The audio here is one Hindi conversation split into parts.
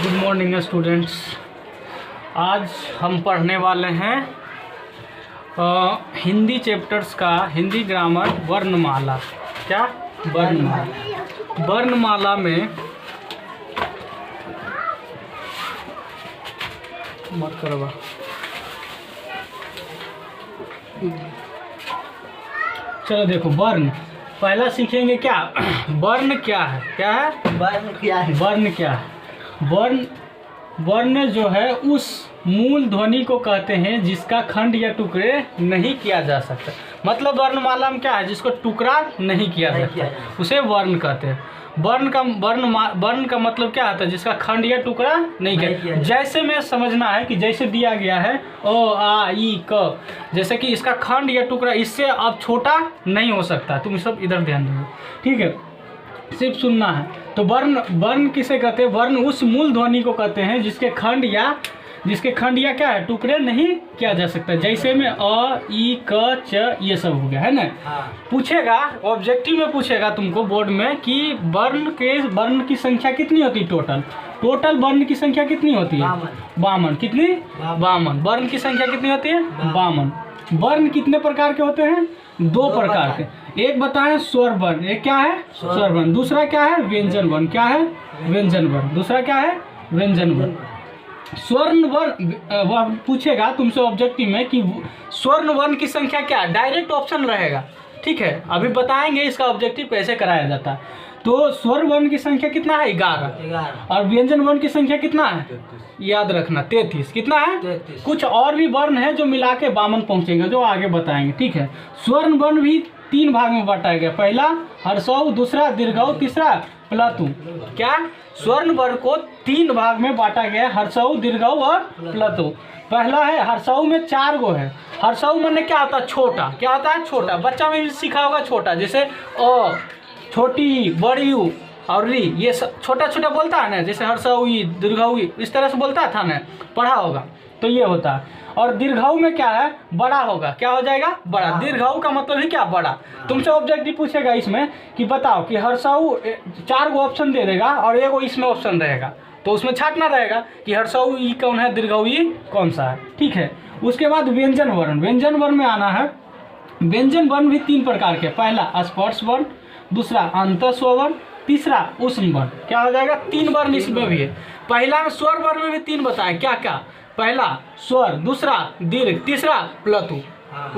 Good morning students. आज हम पढ़ने वाले हैं हिंदी चैप्टर्स का हिंदी ग्रामर वर्णमाला। क्या वर्णमाला? वर्णमाला में मत करवा। चलो देखो, वर्ण पहला सीखेंगे। क्या वर्ण क्या है? क्या है वर्ण? क्या है वर्ण? क्या है वर्ण? वर्ण जो है उस मूल ध्वनि को कहते हैं जिसका खंड या टुकड़े नहीं किया जा सकता। मतलब वर्णमाला में क्या है? जिसको टुकड़ा नहीं किया जाता, उसे वर्ण कहते हैं। वर्ण का मतलब क्या आता है? जिसका खंड या टुकड़ा नहीं किया। जैसे में समझना है कि जैसे दिया गया है अ आ ई क, जैसे कि इसका खंड या टुकड़ा इससे अब छोटा नहीं हो सकता। तुम सब इधर ध्यान दो, ठीक है? सिर्फ सुनना है। तो वर्ण किसे कहते हैं? वर्ण उस मूल ध्वनि को कहते हैं जिसके खंड या क्या है? टुकड़े नहीं किया जा सकता। जैसे में अ ई क च ये सब हो गया है ना। पूछेगा, ऑब्जेक्टिव में पूछेगा तुमको बोर्ड में कि वर्ण की संख्या कितनी होती है? टोटल वर्ण की संख्या कितनी होती है? 52। कितनी? 52। वर्ण की संख्या कितनी होती है? 52। वर्ण कितने प्रकार के होते हैं? 2 प्रकार के। एक बताएं स्वर वर्ण। एक क्या है? स्वर वर्ण। दूसरा क्या है? व्यंजन वर्ण। क्या है? व्यंजन वर्ण। दूसरा क्या है? व्यंजन वर्ण। स्वर्ण वर्ण वह पूछेगा तुमसे ऑब्जेक्टिव में कि स्वर्ण वर्ण की संख्या क्या है? डायरेक्ट ऑप्शन रहेगा, ठीक है? अभी बताएंगे इसका ऑब्जेक्टिव कैसे कराया जाता है। तो स्वर वर्ण की संख्या कितना है? 11। और व्यंजन वर्ण की संख्या कितना है? 33। याद रखना, 33। कितना है? 33। कुछ और भी वर्ण है जो मिला के 52 पहुंचेंगे, जो आगे बताएंगे, ठीक है? स्वर्ण वर्ण भी 3 भाग में बांटा गया। पहला हर्षऊ, दूसरा दीर्घऊ, तीसरा प्लतु। क्या? स्वर्ण वर्ण को 3 भाग में बांटा गया, हर्षऊ, दीर्घऊ और प्लतु। पहला है हर्षऊ में 4 गो है। हर्षऊ माने क्या होता है? छोटा। क्या होता है? छोटा। बच्चा में भी सीखा होगा छोटा, जैसे अ, छोटी, बड़ी और री, ये सब छोटा छोटा बोलता है ना। जैसे हर्षऊ, दीर्घऊ इस तरह से बोलता था ना, पढ़ा होगा। तो ये होता है। और दीर्घऊ में क्या है? बड़ा होगा। क्या हो जाएगा? बड़ा। दीर्घऊ का मतलब ही क्या? बड़ा। तुमसे ऑब्जेक्टिव पूछेगा इसमें कि बताओ कि हर्षऊ 4 गो ऑप्शन दे देगा और एगो इसमें ऑप्शन रहेगा, तो उसमें छाटना रहेगा कि हर्षऊ ई कौन है, दीर्घऊ ई कौन सा है, ठीक है? उसके बाद व्यंजन वर्ण। व्यंजन वर्ण में आना है। व्यंजन वर्ण भी 3 प्रकार के। पहला स्पर्श वर्ण, दूसरा अंतस्व वर्ण, तीसरा ऊष्म वर्ण। क्या हो जाएगा? 3 वर्ण इसमें भी है। पहला में स्वर वर्ण में भी 3 बताएं। क्या क्या? पहला स्वर, दूसरा दीर्घ, तीसरा प्लतु।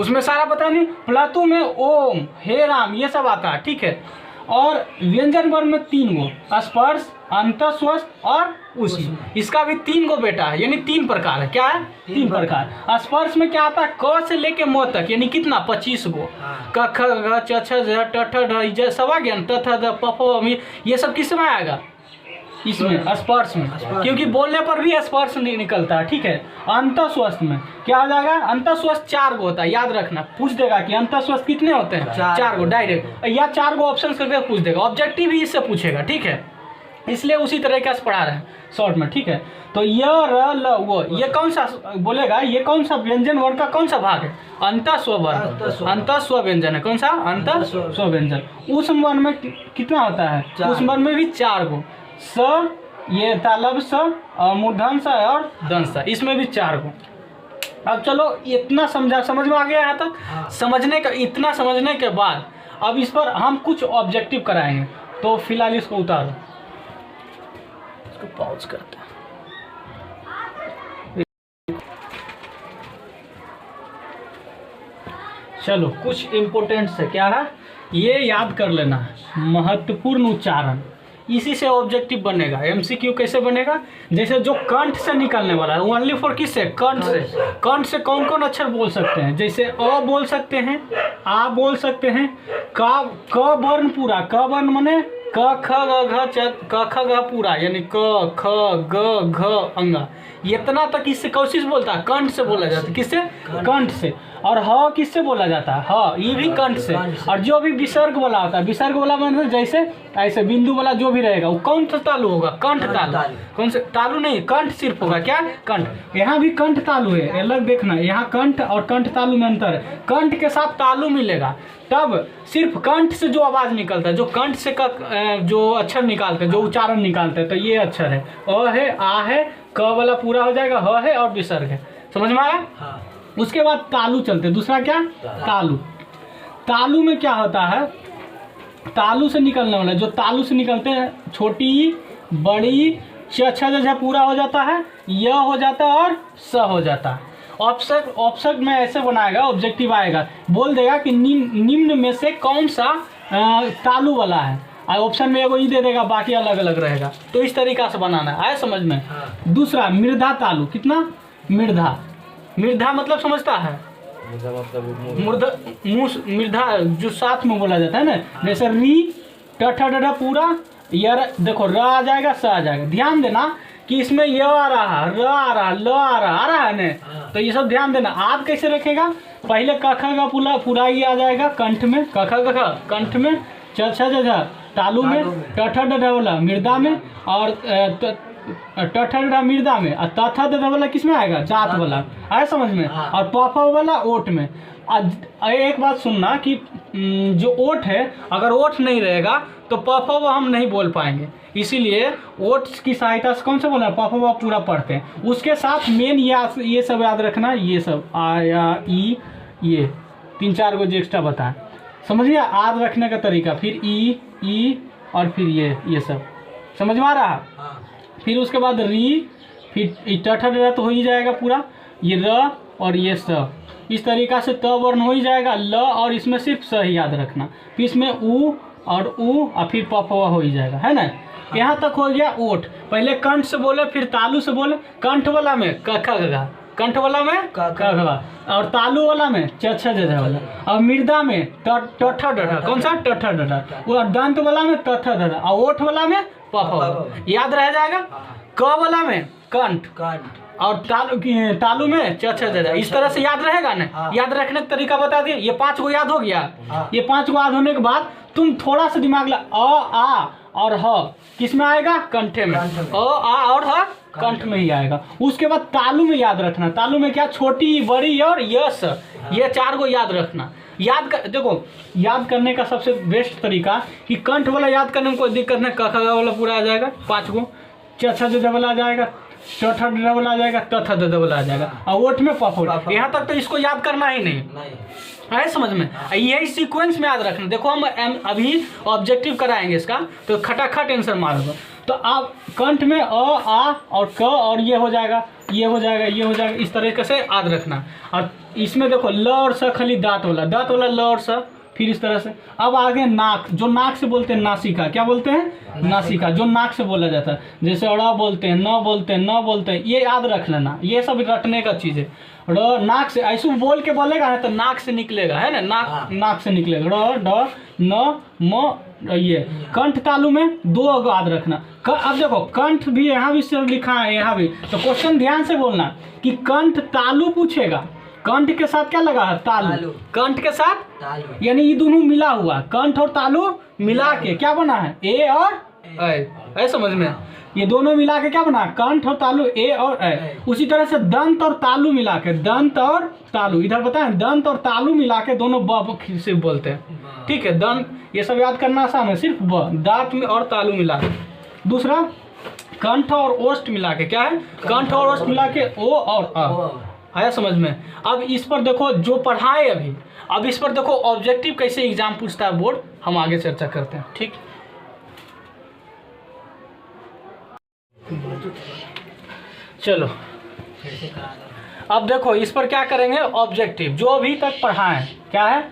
उसमें सारा पता नहीं। प्लतु में ओम, हे राम, ये सब आता है, ठीक है? और व्यंजन वर्ण में 3 गो, स्पर्श, अंतस्व और ऊष्म। इसका भी 3 गो बेटा है, यानी 3 प्रकार है। क्या है? 3 प्रकार। स्पर्श में क्या आता है? क से लेके म तक, यानी कितना? 25 गो। क ख ग च छ ज ट ठ ढ सब आ गया। त थ द प फ, ये सब किस में आएगा? इसमें स्पर्श में, क्योंकि बोलने पर भी स्पर्श नहीं निकलता है, ठीक है? अंतस्वस्थ में क्या हो जाएगा? अंतस्वस्थ 4 गो होता है, याद रखना। पूछ देगा कि अंतस्वस्थ कितने होते हैं? 4 गो डायरेक्ट, या 4 गो ऑप्शन करके पूछ देगा। ऑब्जेक्टिव भी इससे पूछेगा, ठीक है? इसलिए उसी तरीके से पढ़ा रहे हैं शॉर्ट में, ठीक है? तो य र ल वो, ये कौन सा बोलेगा? ये कौन सा व्यंजन वर्ण का कौन सा भाग है? अंतस्व वर्ण। अंतस्व व्यंजन है। कौन सा? अंतस्व व्यंजन। ऊष्म वर्ण में कितना होता है? ऊष्म वर्ण में भी 4 गो। स, ये तालब स और मूर्धन स और दंश स, इसमें भी 4 गो। अब चलो, इतना समझ में आ गया यहाँ तक? समझने का, इतना समझने के बाद अब इस पर हम कुछ ऑब्जेक्टिव कराएंगे। तो फिलहाल इसको उतारो, इसको पॉज करते हैं। चलो, कुछ इम्पोर्टेंट से क्या है ये याद कर लेना है। महत्वपूर्ण उच्चारण, इसी से ऑब्जेक्टिव बनेगा। एमसीक्यू कैसे बनेगा? जैसे जो कंठ से निकलने वाला है, ओनली फॉर किससे? कंठ से। कंठ से कौन कौन अक्षर बोल सकते हैं? जैसे अ बोल सकते हैं, आ बोल सकते हैं, क वर्ण पूरा। क वर्ण माने क ख ग घ च, क ख ग पूरा, यानी क ख ग घ अंगा। इतना तक इससे कोशिश बोलता है, कंठ से बोला जाता है। किससे? कंठ से। और ह किससे बोला जाता है? ह ये भी कंठ से। और जो भी विसर्ग वाला होता है, विसर्ग वाला मतलब जैसे ऐसे बिंदु वाला जो भी रहेगा वो कौन सा तालु होगा? कंठ तालु। कौन से तालु? नहीं, कंठ सिर्फ होगा। क्या? कंठ। यहाँ भी कंठ तालु है, अलग देखना, यहाँ कंठ और कंठ तालु में अंतर है। कंठ के साथ तालु मिलेगा तब सिर्फ कंठ से जो आवाज निकलता है, जो कंठ से जो अक्षर निकालते हैं, जो उच्चारण निकालते हैं, तो ये अक्षर है अ है, आ है, क वाला पूरा हो जाएगा, ह है और विसर्ग है। समझ में आया? हाँ। उसके बाद तालु चलते, दूसरा क्या? तालु। तालु में क्या होता है? तालु से निकलने वाला, जो तालु से निकलते हैं, छोटी बड़ी छ पूरा हो जाता है, य हो जाता है और स हो जाता है। ऑप्शन में ऐसे बनाएगा, ऑब्जेक्टिव आएगा, बोल देगा कि निम्न में से कौन सा तालु वाला है, और ऑप्शन में एगो ई दे देगा, बाकी अलग अलग रहेगा। तो इस तरीका से बनाना है, आया समझ में? हाँ। दूसरा मृधा तालु। कितना? मृधा। मृधा मतलब समझता है? मृधा जो साथ में बोला जाता है ना, जैसे री ट पूरा, य देखो र आ जाएगा, स आ जाएगा। ध्यान देना कि इसमें य आ रहा है, र आ रहा, ल आ रहा है ना, तो ये सब ध्यान देना। आप कैसे रखेगा? पहले क ख का पूरा ही आ जाएगा कंठ में, क ख कंठ में, छ छ तालु में, ट वाला मृदा में, और ट मृदा में, और त वाला किस में आएगा? जात वाला। आया समझ में? और प वाला ओट में। एक बात सुनना कि जो ओठ है, अगर ओठ नहीं रहेगा तो प हम नहीं बोल पाएंगे, इसीलिए ओठ की सहायता से कौन सा बोलना है? प पूरा पढ़ते हैं। उसके साथ मेन ये सब याद रखना, ये सब आ या ई, ये 3-4 गो जो एक्स्ट्रा बताएं, समझिए याद रखने का तरीका। फिर ई और फिर ये सब समझ में आ रहा? फिर उसके बाद री, फिर ट तो हो ही जाएगा पूरा, ये र और ये स, इस तरीका से त वर्ण हो ही जाएगा। ल और इसमें सिर्फ स ही याद रखना, फिर इसमें उ और फिर प हो ही जाएगा, है ना? यहाँ तक हो गया ओठ। पहले कंठ से बोले, फिर तालु से बोले। कंठ वाला में क ख ग, कंठ वाला में क ख, और तालु वाला में छ छ वाला, और मृदा में ट ठ, कौन सा? ट ठ, और दंत वाला में त थ, और ओठ वाला में प याद रह जाएगा। क वाला में कंठ, और तालु में छ छ, इस तरह से याद रहेगा ना। याद रखने का तरीका बता दिए। ये 5 गो याद हो गया। ये 5 गो याद होने के बाद तुम थोड़ा सा दिमाग ला, अ आ और ह किस में आएगा? कंठे में। अ आ और ह कंठ में ही आएगा। उसके बाद तालु में याद रखना। तालु में क्या? छोटी बड़ी और यस, ये 4 गो याद रखना। देखो याद करने का सबसे बेस्ट तरीका कि कंठ वाला याद करने में कोई दिक्कत नहीं, क ख वाला पूरा आ जाएगा 5 गो, छ छ वाला आ जाएगा, ट ठ वाला आ जाएगा, त थ वाला आ जाएगा, और ओठ में प। यहाँ तक तो इसको याद करना ही नहीं है, समझ में? यही सीक्वेंस में याद रखना। देखो हम अभी ऑब्जेक्टिव कराएंगे इसका, तो खटाखट आंसर मारोगे। तो आप कंठ में अ आ और क और ये हो जाएगा, ये हो जाएगा, ये हो जाएगा, इस तरीके से याद रखना। और इसमें देखो ल और स खाली दांत वाला ल और स, फिर इस तरह से। अब आगे नाक, जो नाक से बोलते हैं नासिका। क्या बोलते हैं? नासिका, जो नाक से बोला जाता है। जैसे ड़ बोलते हैं, न बोलते हैं, न बोलते हैं, ये याद रख लेना। ये सब रटने का चीज़ है। ड़ नाक से ऐसे बोल के बोलेगा ना तो नाक से निकलेगा, है ना? नाक से निकलेगा। ड़ ड न म, ये कंठ तालु में 2 याद रखना। अब देखो कंठ भी यहाँ भी सिर्फ लिखा है, यहाँ भी। तो क्वेश्चन ध्यान से बोलना कि कंठ तालु पूछेगा। कंठ के साथ क्या लगा है? तालु। कंठ के साथ तालु, यानी ये दोनों मिला हुआ, कंठ और तालु मिला के क्या बना है? ए और ऐ। समझ में? ये दोनों मिला के क्या बना? कंठ और तालु, ए और ऐ। उसी तरह से दंत और तालु मिला के, दंत और तालु, इधर बताएं, दंत और तालु मिला के दोनों ब से बोलते हैं। ठीक है, दंत, ये सब याद करना आसान है, सिर्फ ब, दांत में और तालु मिला के। दूसरा कंठ और ओष्ठ मिला के, क्या है? कंठ और ओष्ठ मिला के ओ और अ। आया समझ में? अब इस पर देखो जो पढ़ाए अभी, अब इस पर देखो ऑब्जेक्टिव कैसे एग्जाम पूछता है बोर्ड, हम आगे चर्चा करते हैं। ठीक, चलो अब देखो इस पर क्या करेंगे? ऑब्जेक्टिव जो अभी तक पढ़ाएं, क्या है?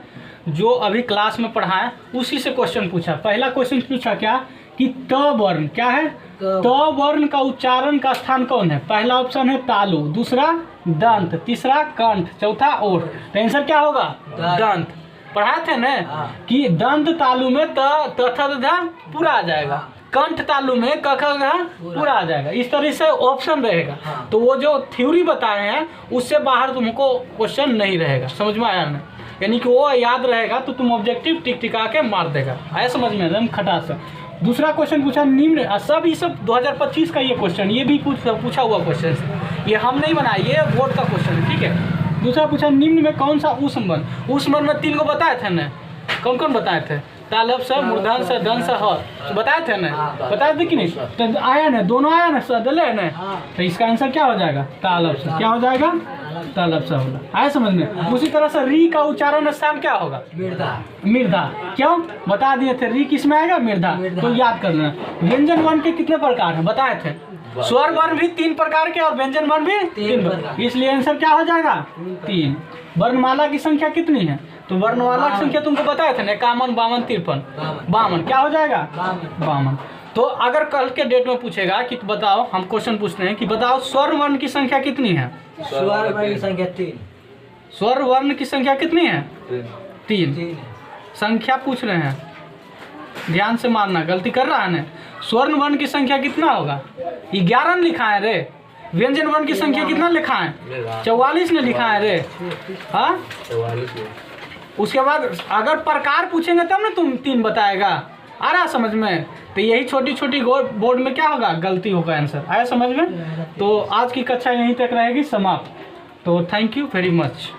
जो अभी क्लास में पढ़ाएं उसी से क्वेश्चन पूछा। पहला क्वेश्चन पूछा क्या कि त वर्ण, क्या है? त वर्ण का उच्चारण का स्थान कौन है? पहला ऑप्शन है तालु, दूसरा दंत, तीसरा कंठ, चौथा ओठ। तो आंसर क्या होगा? दंत। पढ़ाए थे ना कि दंत तालु में त थ पूरा आ जाएगा, कंठ तालु में क ख ग पूरा आ जाएगा। इस तरह से ऑप्शन रहेगा। हाँ। तो वो जो थ्योरी बताए हैं उससे बाहर तुमको क्वेश्चन नहीं रहेगा। समझ में आया ना? यानी कि वो याद रहेगा तो तुम ऑब्जेक्टिव टिक टिका के मार देगा। आया समझ में? एकदम खटास से। दूसरा क्वेश्चन पूछा निम्न, सब ये सब 2025 का ये क्वेश्चन, ये भी पूछा हुआ क्वेश्चन, ये हम नहीं बनाए, ये बोर्ड का क्वेश्चन है, ठीक है। दूसरा पूछा निम्न में कौन सा ऊष्म वर्ण में 3 को बताए थे ना? कौन कौन बताए थे? तालब से, मूर्धन से, दन से, ह बताए थे ना? बताए थे कि नहीं? तो आया ना, दोनों आया ना, सदले है ना? तो इसका आंसर क्या हो जाएगा? तालब से। क्या हो जाएगा? तालब से होगा। आया समझ में? उसी तरह से री का उच्चारण स्थान क्या होगा? मिर्धा। क्यों बता दिए थे? री किस में आएगा? मिर्धा। तो याद कर लेना। व्यंजन वर्ण के कितने प्रकार हैं बताए थे? स्वर वर्ण भी 3 प्रकार के और व्यंजन वर्ण भी 3 प्रकार। इसलिए आंसर क्या हो जाएगा? 3। वर्णमाला की संख्या कितनी है? तो वर्णमाला की संख्या तुमको बताए थे ना, 51, 52, 53, 52। क्या हो जाएगा? 52। तो अगर कल के डेट में पूछेगा कि बताओ, हम क्वेश्चन पूछते हैं कि बताओ स्वर वर्ण की संख्या कितनी है? स्वर वर्ण की संख्या 3। स्वर वर्ण की संख्या कितनी है? 3। संख्या पूछ रहे हैं, ध्यान से मारना, गलती कर रहा है ना। स्वर्ण वर्ण की संख्या कितना होगा? 11 लिखा है रे। व्यंजन वर्ण की संख्या कितना लिखा है? 44 ने लिखा है रे। हाँ, 44। उसके बाद अगर प्रकार पूछेंगे तब ना तुम 3 बताएगा। आ रहा समझ में? तो यही छोटी छोटी बोर्ड में क्या होगा? गलती होगा आंसर। आया समझ में? तो आज की कक्षा यहीं तक रहेगी समाप्त। तो थैंक यू वेरी मच।